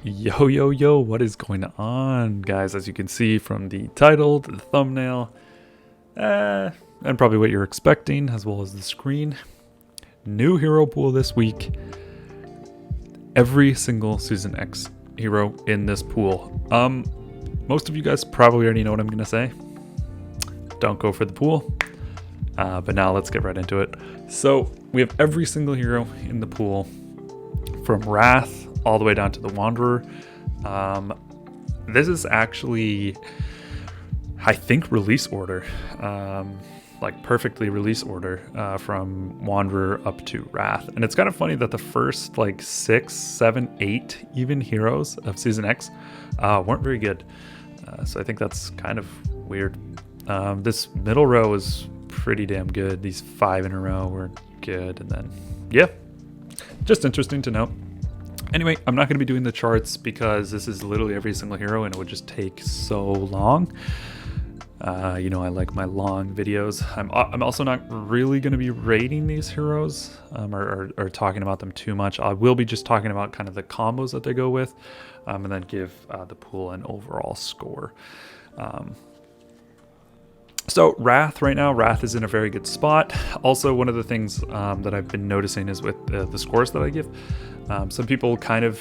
Yo, yo, yo, what is going on, guys? As you can see from the title to the thumbnail, and probably what you're expecting, as well as the screen. New hero pool this week. Every single Season X hero in this pool. Most of you guys probably already know what I'm going to say. Don't go for the pool. But now let's get right into it. So we have every single hero in the pool, from Wrath all the way down to the Wanderer. This is actually, I think, release order, like perfectly release order, from Wanderer up to Wrath. And it's kind of funny that the first like 6, 7, 8 even heroes of Season X weren't very good. So I think that's kind of weird. This middle row is pretty damn good. These 5 in a row were good. And then, yeah, just interesting to note. Anyway, I'm not going to be doing the charts because this is literally every single hero and it would just take so long. You know, I like my long videos. I'm also not really going to be rating these heroes or talking about them too much. I will be just talking about kind of the combos that they go with, and then give the pool an overall score. So Wrath right now, Wrath is in a very good spot. Also, one of the things that I've been noticing is with the scores that I give, some people kind of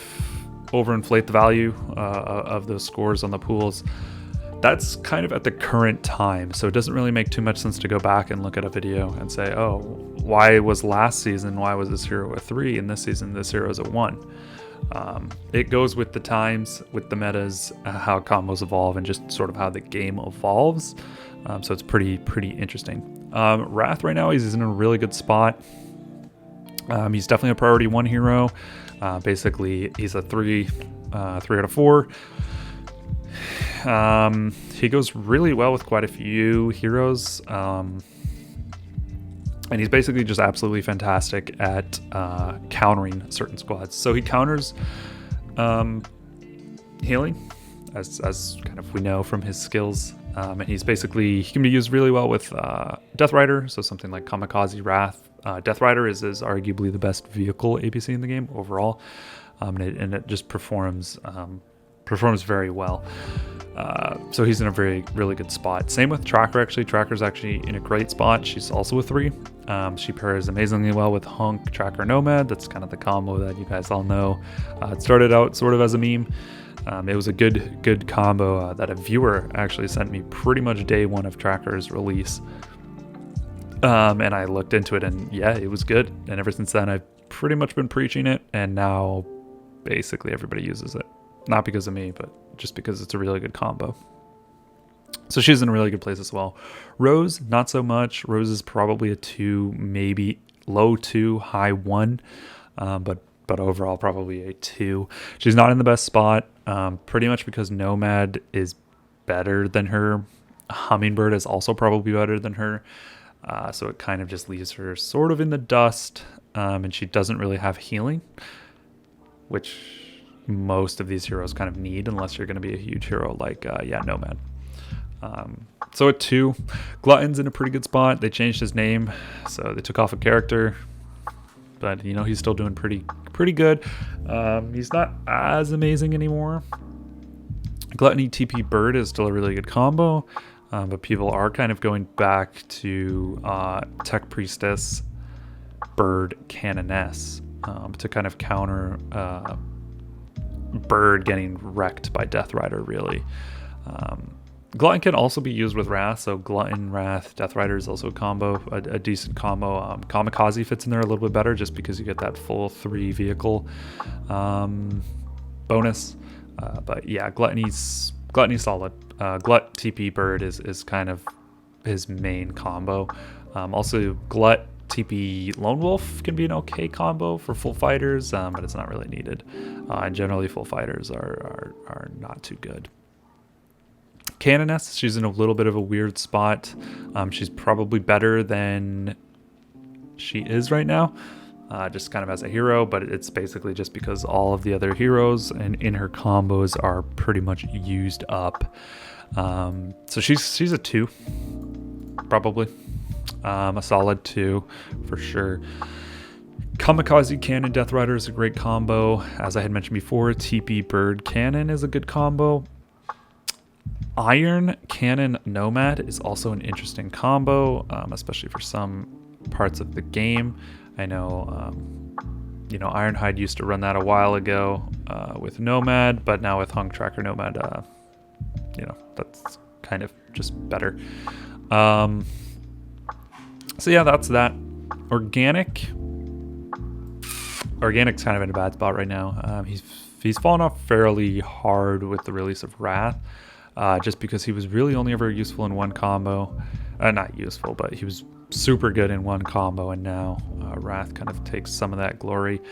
overinflate the value of those scores on the pools. That's kind of at the current time, so it doesn't really make too much sense to go back and look at a video and say, oh, why was this hero a 3 and this season this hero is a 1? It goes with the times, with the metas, how combos evolve, and just sort of how the game evolves. So it's pretty interesting. Wrath right now, he's in a really good spot. He's definitely a priority 1 hero. Basically, he's a 3 out of 4. He goes really well with quite a few heroes. And he's basically just absolutely fantastic at countering certain squads. So he counters healing, as kind of we know from his skills. And he can be used really well with Death Rider, so something like Kamikaze, Wrath. Death Rider is arguably the best vehicle APC in the game overall, and it just performs very well. So he's in a really good spot. Same with Tracker, actually. Tracker's actually in a great spot. She's also a 3. She pairs amazingly well with Hunk, Tracker, Nomad. That's kind of the combo that you guys all know. It started out sort of as a meme. It was a good combo that a viewer actually sent me pretty much day 1 of Tracker's release. And I looked into it, and yeah, it was good. And ever since then, I've pretty much been preaching it, and now basically everybody uses it. Not because of me, but just because it's a really good combo. So she's in a really good place as well. Rose, not so much. Rose is probably a 2, maybe low 2, high 1, but overall probably a 2. She's not in the best spot, pretty much because Nomad is better than her. Hummingbird is also probably better than her. So it kind of just leaves her sort of in the dust, and she doesn't really have healing, which most of these heroes kind of need unless you're going to be a huge hero like, Nomad. So at 2, Glutton's in a pretty good spot. They changed his name, so they took off a character, but you know, he's still doing pretty good. He's not as amazing anymore. Gluttony TP Bird is still a really good combo, but people are kind of going back to Tech Priestess Bird Canoness to kind of counter Bird getting wrecked by Death Rider, really. Glutton can also be used with Wrath, so Glutton, Wrath, Death Rider is also a combo, a decent combo. Kamikaze fits in there a little bit better just because you get that full 3 vehicle bonus. But yeah, Gluttony's solid. Glut TP Bird is kind of his main combo. Also, Glut TP Lone Wolf can be an okay combo for full fighters, but it's not really needed. And generally, full fighters are not too good. Canoness, she's in a little bit of a weird spot. She's probably better than she is right now, just kind of as a hero, but it's basically just because all of the other heroes and in her combos are pretty much used up. So she's a 2, probably. A solid 2 for sure. Kamikaze Cannon Death Rider is a great combo. As I had mentioned before, TP Bird Cannon is a good combo. Iron Cannon Nomad is also an interesting combo, especially for some parts of the game. I know, Ironhide used to run that a while ago with Nomad, but now with Hunk Tracker Nomad, that's kind of just better. So yeah, that's that. Organic's kind of in a bad spot right now. He's fallen off fairly hard with the release of Wrath. Just because he was really only ever useful in one combo. Not useful, but he was super good in one combo, and now Wrath kind of takes some of that glory.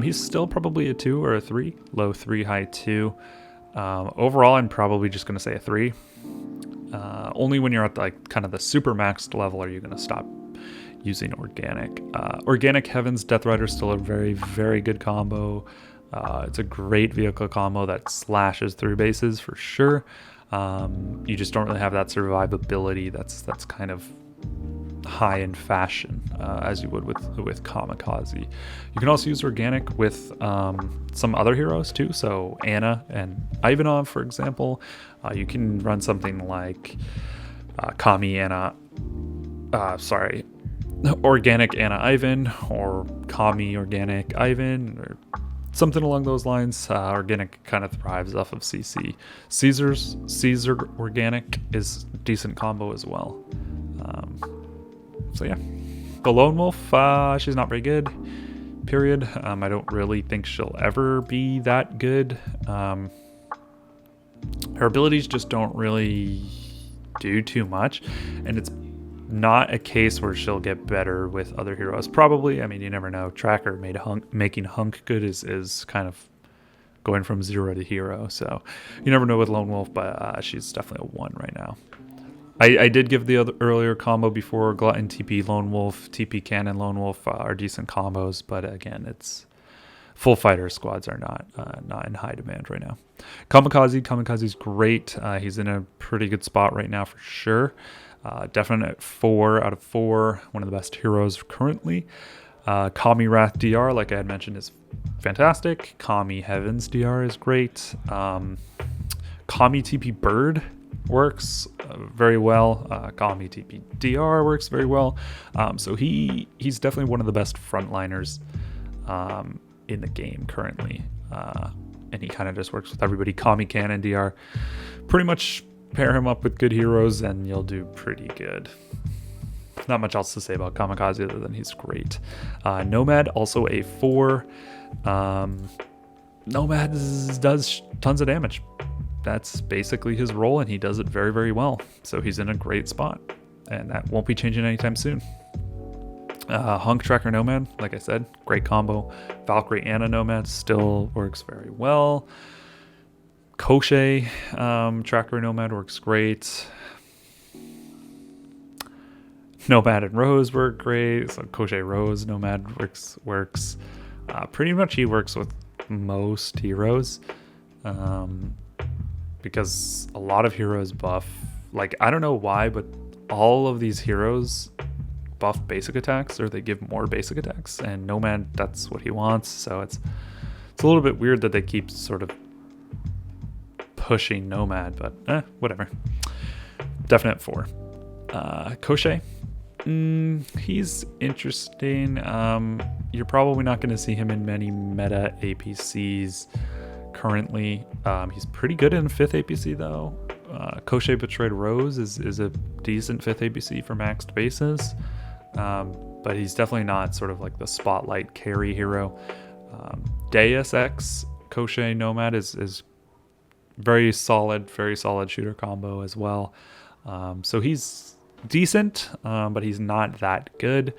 He's still probably a 2 or a 3. Low 3, high 2. Overall, I'm probably just going to say a 3. Only when you're at like kind of the super maxed level are you going to stop using Organic. Organic Heaven's Death Rider is still a very, very good combo. It's a great vehicle combo that slashes through bases for sure. You just don't really have that survivability that's kind of high in fashion as you would with Kamikaze. You can also use Organic with some other heroes too. So Anna and Ivanov, for example. You can run something like Organic Anna Ivan, or Kami Organic Ivan, or something along those lines. Organic kind of thrives off of CC. Caesar Organic is a decent combo as well. So yeah, the Lone Wolf, she's not very good, period. I don't really think she'll ever be that good. Her abilities just don't really do too much, and it's not a case where she'll get better with other heroes. Probably, I mean, you never know. Tracker making Hunk good is kind of going from 0 to hero, so you never know with Lone Wolf, but she's definitely a 1 right now. I did give the earlier combo before. Glutton TP Lone Wolf, TP Cannon Lone Wolf are decent combos, but again, it's full fighter squads are not in high demand right now. Kamikaze's great. He's in a pretty good spot right now for sure. Definite 4 out of 4, one of the best heroes currently. Kami Wrath DR, like I had mentioned, is fantastic. Kami Heavens DR is great. Kami TP Bird works very well. Kami TP DR works very well. So he's definitely one of the best frontliners in the game currently. And he kind of just works with everybody. Kami Cannon DR, pretty much pair him up with good heroes and you'll do pretty good. Not much else to say about Kamikaze other than he's great. Nomad, also a 4. Nomad does tons of damage. That's basically his role, and he does it very, very well. So he's in a great spot, and that won't be changing anytime soon. Hunk Tracker Nomad, like I said, great combo. Valkyrie and Nomad still works very well. Koshe Tracker Nomad works great. Nomad and Rose work great. So Koshe Rose Nomad works. Pretty much he works with most heroes. Because a lot of heroes buff, like, I don't know why, but all of these heroes buff basic attacks, or they give more basic attacks, and Nomad, that's what he wants. So it's a little bit weird that they keep sort of pushing Nomad, but whatever. Definite 4. Koshe, he's interesting. You're probably not going to see him in many meta APCs currently. He's pretty good in 5th APC though. Koshe Betrayed Rose is a decent 5th APC for maxed bases, but he's definitely not sort of like the spotlight carry hero. Deus Ex Koshe Nomad is very solid shooter combo as well. So he's decent, but he's not that good.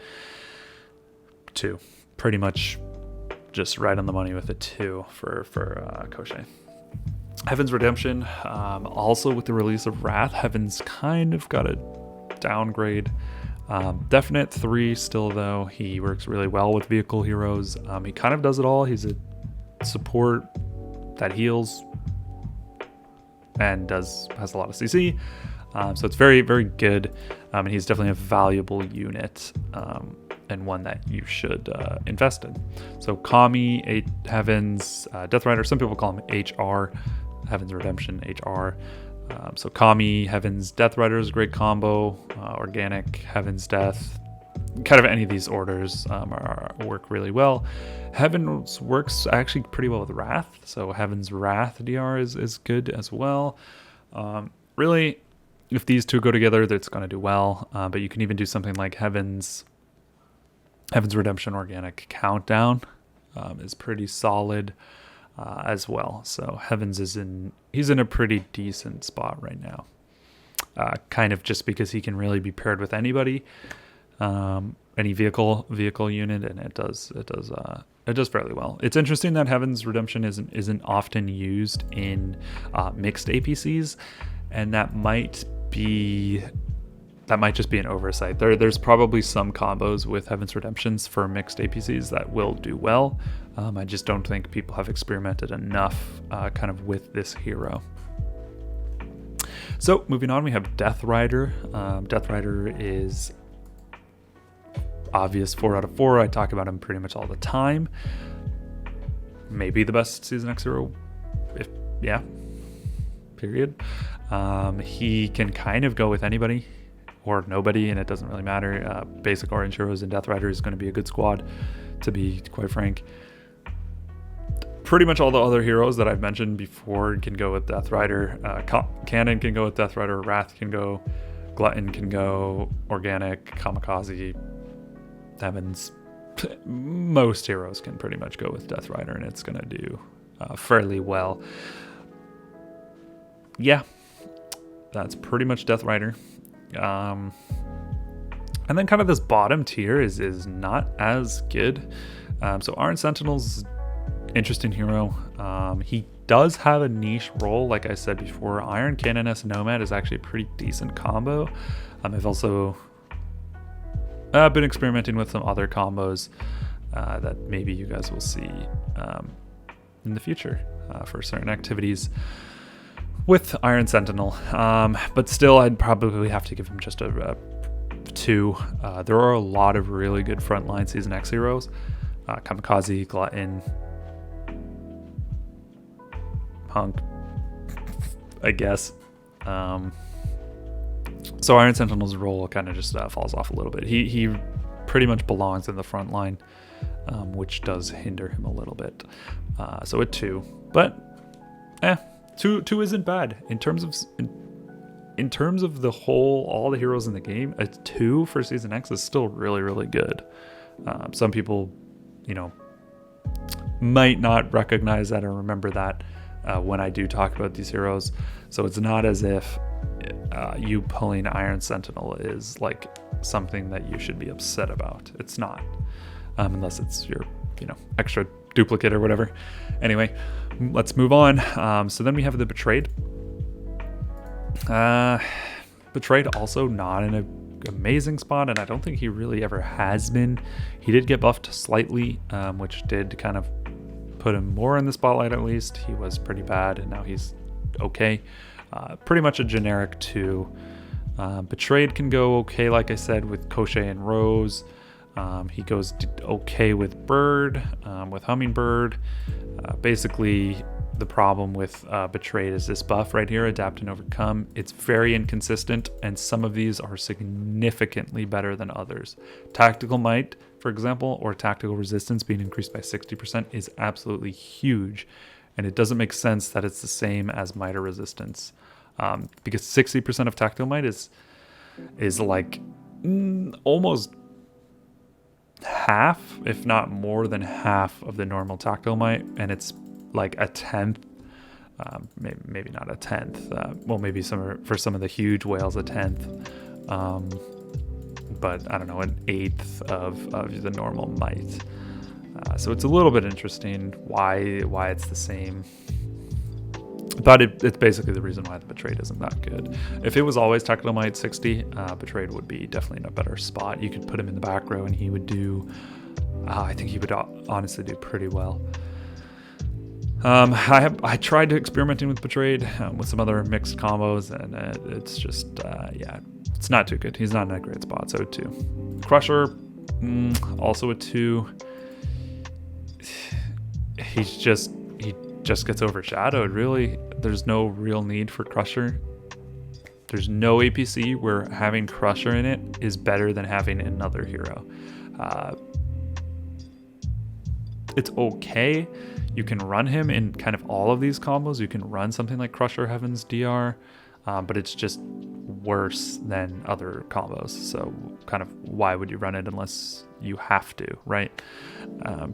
2, pretty much just right on the money with a 2 for Koshe. Heaven's Redemption, also with the release of Wrath, Heaven's kind of got a downgrade. Definite 3 still though. He works really well with vehicle heroes. He kind of does it all. He's a support that heals and has a lot of CC. So it's very, very good. And he's definitely a valuable unit and one that you should invest in. So Kami, Heavens, Death Rider, some people call him HR, Heaven's Redemption, HR. So Kami, Heavens, Death Rider is a great combo. Organic, Heavens, Death, kind of any of these orders work really well. Heavens works actually pretty well with Wrath, so Heaven's Wrath DR is good as well. Really, if these two go together, that's going to do well. But you can even do something like Heaven's Redemption Organic Countdown is pretty solid as well. So Heavens he's in a pretty decent spot right now. Kind of just because he can really be paired with anybody, any vehicle unit, and it does fairly well. It's interesting that Heaven's Redemption isn't often used in mixed APCs, and that might just be an oversight. There's probably some combos with Heaven's Redemptions for mixed APCs that will do well. I just don't think people have experimented enough kind of with this hero. So moving on, we have Death Rider. Death Rider is obvious 4 out of 4. I talk about him pretty much all the time. Maybe the best Season X hero, period. He can kind of go with anybody or nobody, and it doesn't really matter. Basic orange heroes and Death Rider is going to be a good squad, to be quite frank. Pretty much all the other heroes that I've mentioned before can go with Death Rider. Cannon can go with Death Rider. Wrath can go. Glutton can go. Organic, Kamikaze, Heavens. Most heroes can pretty much go with Death Rider, and it's going to do fairly well. Yeah, that's pretty much Death Rider. And then kind of this bottom tier is not as good. So Iron Sentinel's interesting hero. He does have a niche role, like I said before. Iron Canoness Nomad is actually a pretty decent combo. I've also been experimenting with some other combos that maybe you guys will see in the future for certain activities with Iron Sentinel. But still, I'd probably have to give him just a 2. There are a lot of really good frontline Season X heroes. Kamikaze, Glutton, Hunk, I guess. So Iron Sentinel's role kind of just falls off a little bit. He pretty much belongs in the front line, which does hinder him a little bit. So a 2, but 2 isn't bad in terms of the whole, all the heroes in the game. A 2 for Season X is still really, really good. Some people, might not recognize that or remember that when I do talk about these heroes. So it's not as if you pulling Iron Sentinel is like something that you should be upset about. It's not, unless it's your, extra duplicate or whatever. Anyway, let's move on. So then we have the Betrayed. Betrayed also not in an amazing spot, and I don't think he really ever has been. He did get buffed slightly, which did kind of put him more in the spotlight. At least he was pretty bad, and now he's okay. Pretty much a generic 2. Betrayed can go okay, like I said, with Crochet and Rose. He goes okay with Bird, with Hummingbird. Basically, the problem with Betrayed is this buff right here, Adapt and Overcome. It's very inconsistent, and some of these are significantly better than others. Tactical Might, for example, or Tactical Resistance being increased by 60% is absolutely huge, and it doesn't make sense that it's the same as Might or Resistance, because 60% of Tactical Might is like almost half, if not more than half, of the normal Tactical Might, and it's like a 10th, maybe not a 10th, well, maybe for some of the huge whales a 10th, but I don't know, an 1/8 of the normal might. So it's a little bit interesting why it's the same, but it's basically the reason why the Betrayed isn't that good. If it was always Tactical Might 60, Betrayed would be definitely in a better spot. You could put him in the back row and he would do, I think he would honestly do pretty well. I tried experimenting with Betrayed with some other mixed combos, and it's just, it's not too good. He's not in a great spot, so 2. Crusher, Also a 2. He just gets overshadowed, really. There's no real need for Crusher. There's no APC where having Crusher in it is better than having another hero. It's okay. You can run him in kind of all of these combos. You can run something like Crusher, Heaven's DR, but it's just worse than other combos. So kind of why would you run it unless you have to, right?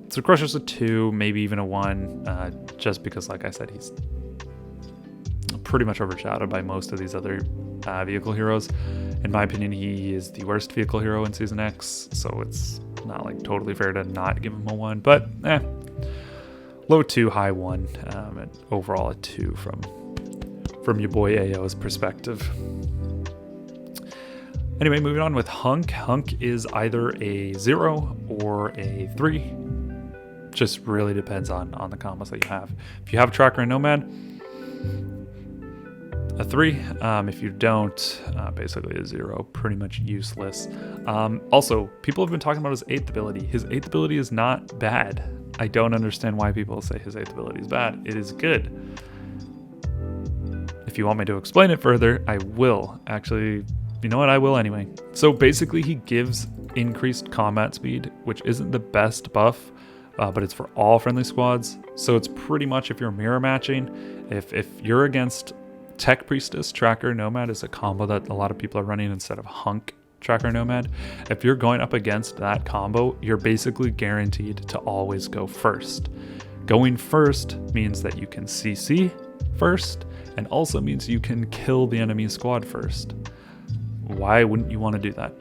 So Crusher's a 2, maybe even a 1, just because, like I said, he's pretty much overshadowed by most of these other vehicle heroes. In my opinion, he is the worst vehicle hero in Season X, so it's not like totally fair to not give him a 1, but low 2, high 1, and overall a 2 from your boy AO's perspective. Anyway, moving on with Hunk. Hunk is either a 0 or a 3. Just really depends on the combos that you have. If you have Tracker and Nomad, a 3. If you don't, basically a 0. Pretty much useless. Also, people have been talking about his 8th ability. His 8th ability is not bad. I don't understand why people say his 8th ability is bad. It is good. If you want me to explain it further, I will. Actually, you know what? I will anyway. So basically, he gives increased combat speed, which isn't the best buff, but it's for all friendly squads. So it's pretty much if you're mirror matching, if you're against Tech Priestess, Tracker, Nomad is a combo that a lot of people are running instead of Hunk, Tracker, Nomad. If you're going up against that combo, you're basically guaranteed to always go first. Going first means that you can CC first, and also means you can kill the enemy squad first. Why wouldn't you want to do that?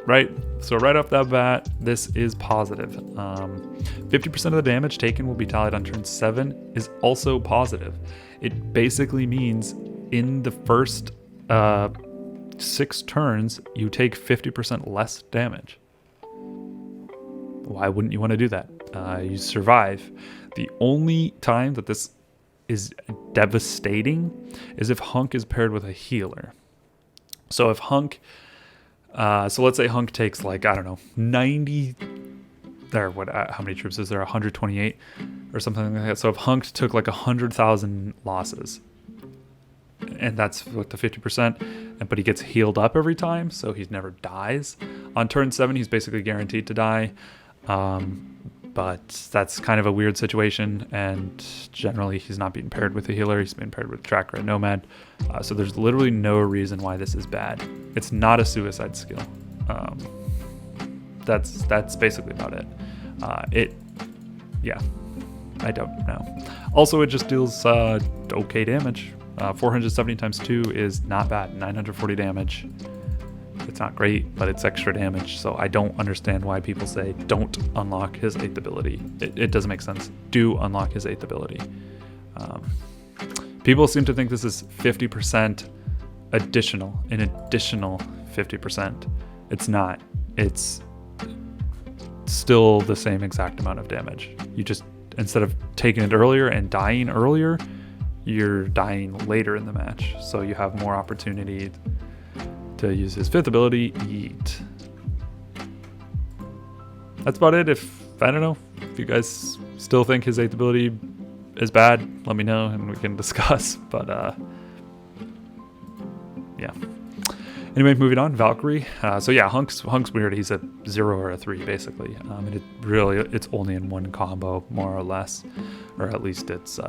Right? So right off that bat, this is positive. 50% of the damage taken will be tallied on turn 7 is also positive. It basically means in the first 6 turns, you take 50% less damage. Why wouldn't you want to do that? You survive. The only time that this is devastating is if Hunk is paired with a healer. So if Hunk, so let's say Hunk takes like, I don't know, 90, or what, how many troops is there? 128 or something like that. So if Hunk took like 100,000 losses, and that's what the 50%, but he gets healed up every time, so he never dies. On turn 7, he's basically guaranteed to die. But that's kind of a weird situation, and generally he's not being paired with a healer, he's being paired with Tracker and Nomad. So there's literally no reason why this is bad. It's not a suicide skill. That's basically about it. Yeah, I don't know. Also, it just deals okay damage. 470 times 2 is not bad, 940 damage. It's not great, but it's extra damage, so I don't understand why people say don't unlock his 8th ability. It doesn't make sense. Do unlock his 8th ability. People seem to think this is 50% additional, an additional 50%. It's not. It's still the same exact amount of damage. You just, instead of taking it earlier and dying earlier, you're dying later in the match, so you have more opportunity to use his 5th ability, Yeet. That's about it. I don't know, if you guys still think his 8th ability is bad, let me know and we can discuss, but yeah. Anyway, moving on, Valkyrie. So yeah, Hunk's weird. He's a 0 or a 3, basically. And it's only in one combo, more or less. Or at least it's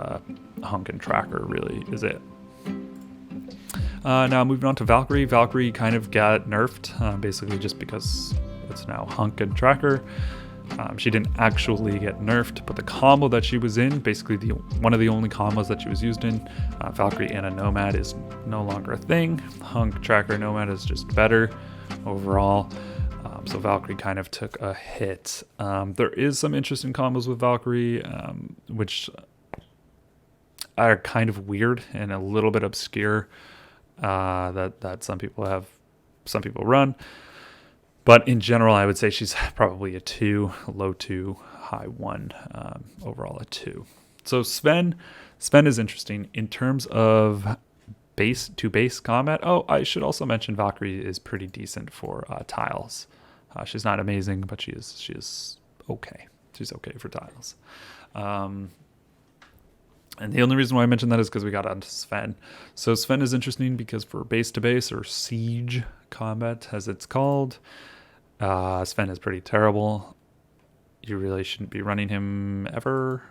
Hunk and Tracker, really, is it. Now moving on to Valkyrie. Valkyrie kind of got nerfed, basically just because it's now Hunk and Tracker. She didn't actually get nerfed, but the combo that she was in, basically one of the only combos that she was used in, Valkyrie and a Nomad, is no longer a thing. Hunk, Tracker, Nomad is just better overall. So Valkyrie kind of took a hit. There is some interesting combos with Valkyrie, which are kind of weird and a little bit obscure, that some people run. But in general, I would say she's probably a 2, low 2, high 1, overall a 2. So Sven is interesting in terms of base combat. Oh, I should also mention Valkyrie is pretty decent for tiles. She's not amazing, but she is okay. She's okay for tiles. And the only reason why I mentioned that is because we got onto Sven. So Sven is interesting because for base-to-base, or siege combat as it's called, Sven is pretty terrible. You really shouldn't be running him ever,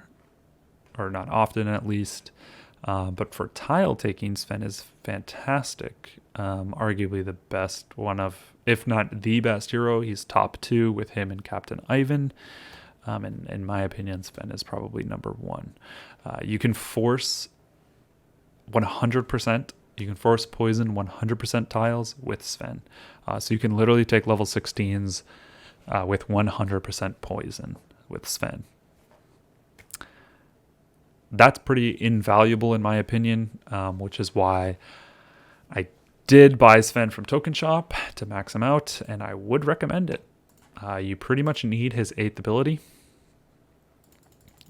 or not often at least. But for tile taking, Sven is fantastic. Arguably the best one of, if not the best hero. He's top 2 with him and Captain Ivan. And in my opinion, Sven is probably number 1. You can force 100%. You can force poison 100% tiles with Sven. So you can literally take level 16s with 100% poison with Sven. That's pretty invaluable in my opinion, which is why I did buy Sven from Token Shop to max him out, and I would recommend it. You pretty much need his 8th ability.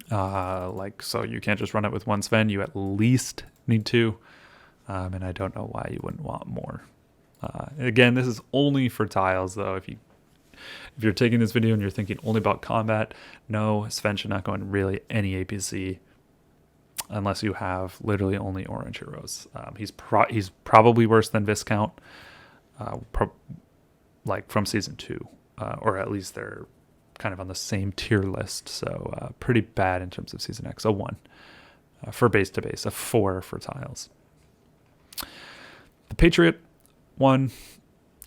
So you can't just run it with 1 Sven. You at least need 2, and I don't know why you wouldn't want more. Again, this is only for tiles, though. If you're taking this video and you're thinking only about combat, no, Sven should not go in really any APC unless you have literally only orange heroes. He's probably worse than Viscount, like from season 2, or at least they're kind of on the same tier list. So pretty bad in terms of season X. A 1 for base to base, a 4 for tiles. The Patriot 1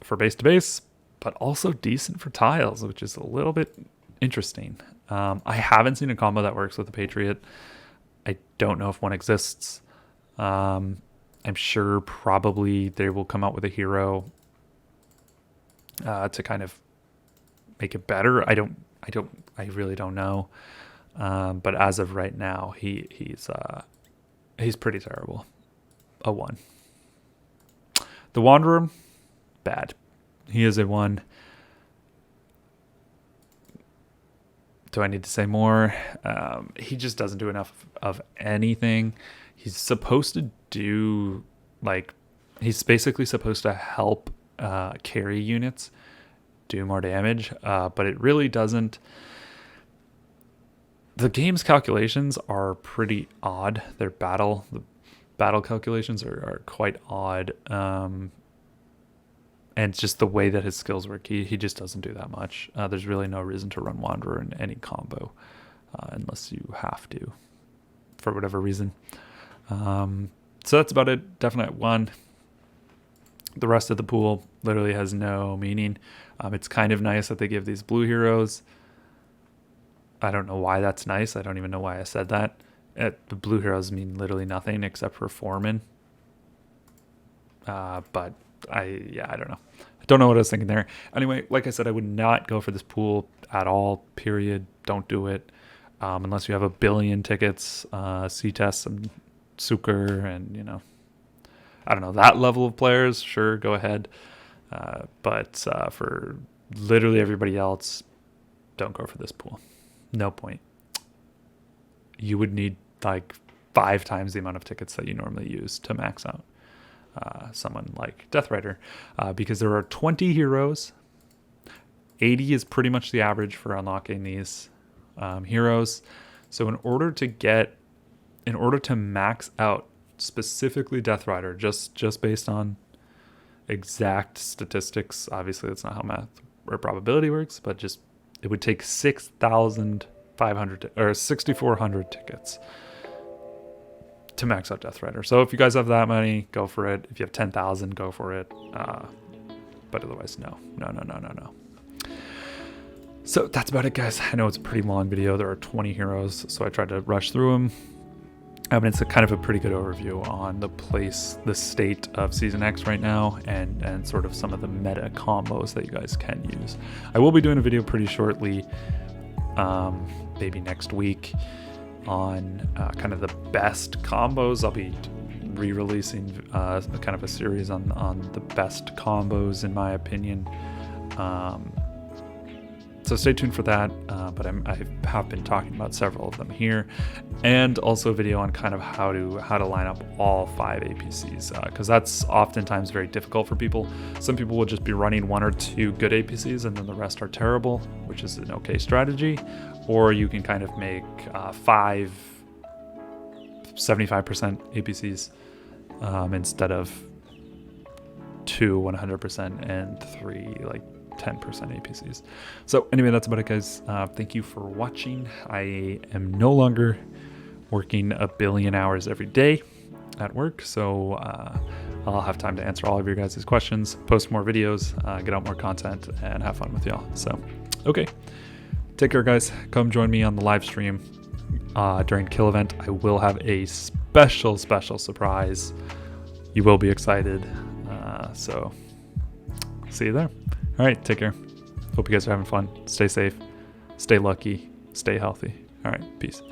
for base to base, but also decent for tiles, which is a little bit interesting. I haven't seen a combo that works with the Patriot. I don't know if one exists. I'm sure probably they will come out with a hero to kind of make it better. I really don't know. But as of right now, he's pretty terrible. A 1. The Wanderer, bad. He is a 1. Do I need to say more? He just doesn't do enough of anything. He's supposed to do, he's basically supposed to help carry units do more damage, but it really doesn't. The game's calculations are pretty odd. The battle calculations are quite odd. And it's just the way that his skills work. He just doesn't do that much. There's really no reason to run Wanderer in any combo unless you have to, for whatever reason. So that's about it. Definitely 1. The rest of the pool literally has no meaning. It's kind of nice that they give these blue heroes. I don't know why that's nice. I don't even know why I said that. The blue heroes mean literally nothing except for Foreman. But I don't know. I don't know what I was thinking there. Anyway, like I said, I would not go for this pool at all, period. Don't do it. Unless you have a billion tickets, C-Test and Suker and, I don't know, that level of players, sure, go ahead. But for literally everybody else, don't go for this pool. No point. You would need 5 times the amount of tickets that you normally use to max out someone like Death Rider, because there are 20 heroes. 80 is pretty much the average for unlocking these heroes. So in order to max out specifically Death Rider, just based on exact statistics, obviously that's not how math or probability works, but just it would take 6,500 or 6,400 tickets to max out Death Rider. So if you guys have that money, go for it. If you have 10,000, go for it. But otherwise, no. So that's about it, guys. I know it's a pretty long video. There are 20 heroes, so I tried to rush through them. But it's kind of a pretty good overview on the state of Season X right now, and sort of some of the meta combos that you guys can use. I will be doing a video pretty shortly, maybe next week, on kind of the best combos. I'll be re-releasing kind of a series on the best combos in my opinion. So stay tuned for that, but I have been talking about several of them here, and also a video on kind of how to line up all 5 APCs, because that's oftentimes very difficult for people. Some people will just be running 1 or 2 good APCs and then the rest are terrible, which is an okay strategy, or you can kind of make 5 75% APCs instead of 2 100% and 3 like 10% APCs. So anyway, that's about it, guys. Thank you for watching. I am no longer working a billion hours every day at work, so I'll have time to answer all of your guys' questions, post more videos, get out more content, and have fun with y'all. So, okay. Take care, guys. Come join me on the live stream during Kill Event. I will have a special surprise. You will be excited. So, see you there. All right, take care. Hope you guys are having fun. Stay safe, stay lucky, stay healthy. All right, peace.